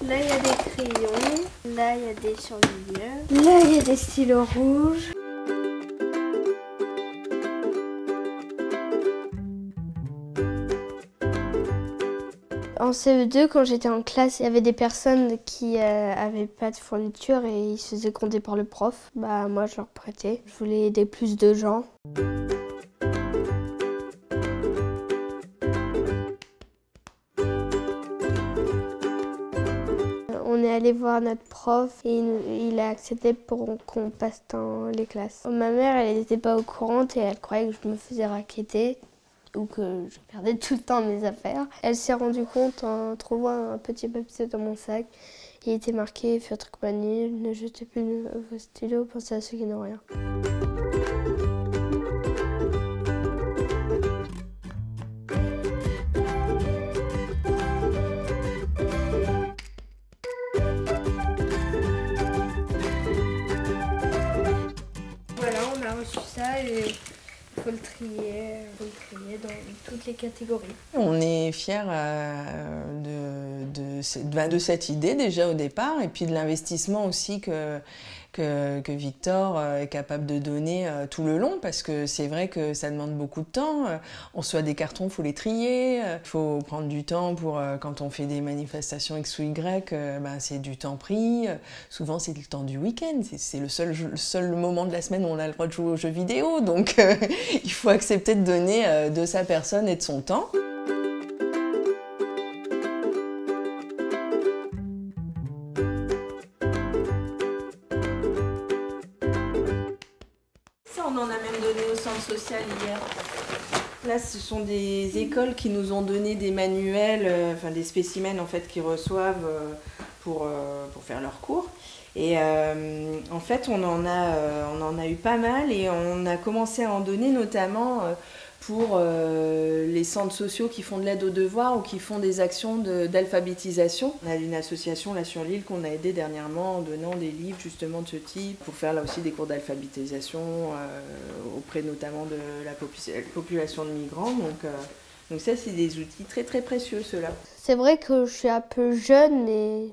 Là, il y a des crayons. Là, il y a des surligneurs. Là, il y a des stylos rouges. En CE2, quand j'étais en classe, il y avait des personnes qui avaient pas de fourniture et ils se faisaient compter par le prof. Bah, moi, je leur prêtais. Je voulais aider plus de gens. On est allé voir notre prof et il a accepté pour qu'on passe dans les classes. Ma mère, elle n'était pas au courant et elle croyait que je me faisais racketter ou que je perdais tout le temps mes affaires. Elle s'est rendue compte en trouvant un petit papier dans mon sac. Il était marqué « Fais truc manille, ne jetez plus vos stylos, pensez à ceux qui n'ont rien ». Voilà, on a reçu ça et il faut le trier dans toutes les catégories. On est fiers de cette idée déjà au départ et puis de l'investissement aussi que Victor est capable de donner tout le long parce que c'est vrai que ça demande beaucoup de temps. On reçoit des cartons, il faut les trier, il faut prendre du temps pour quand on fait des manifestations X ou Y, c'est du temps pris. Souvent c'est le temps du week-end, c'est le seul moment de la semaine où on a le droit de jouer aux jeux vidéo, donc il faut accepter de donner de sa personne et de son temps. On en a même donné au centre social hier. Là, ce sont des écoles qui nous ont donné des manuels, des spécimens en fait qu'ils reçoivent pour faire leurs cours. Et en fait, on en a eu pas mal et on a commencé à en donner notamment pour les centres sociaux qui font de l'aide aux devoirs ou qui font des actions d'alphabétisation. On a une association là sur l'île qu'on a aidé dernièrement en donnant des livres justement de ce type pour faire là aussi des cours d'alphabétisation auprès notamment de la population de migrants. Donc ça, c'est des outils très très précieux ceux-là. C'est vrai que je suis un peu jeune, mais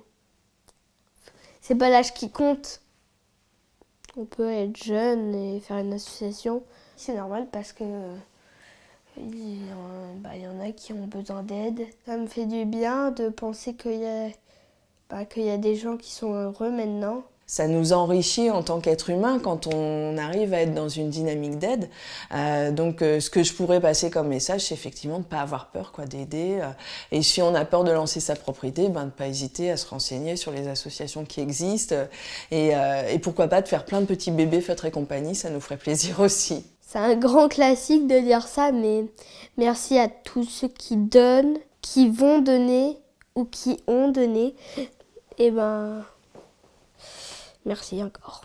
c'est pas l'âge qui compte. On peut être jeune et faire une association. C'est normal parce que il y en a qui ont besoin d'aide. Ça me fait du bien de penser qu'il y a des gens qui sont heureux maintenant. Ça nous enrichit en tant qu'être humain quand on arrive à être dans une dynamique d'aide. Donc ce que je pourrais passer comme message, c'est effectivement de ne pas avoir peur d'aider. Et si on a peur de lancer sa propre idée, de ne pas hésiter à se renseigner sur les associations qui existent. Et pourquoi pas de faire plein de petits bébés Feutre et compagnie, ça nous ferait plaisir aussi. C'est un grand classique de dire ça, mais merci à tous ceux qui donnent, qui vont donner ou qui ont donné. Et merci encore.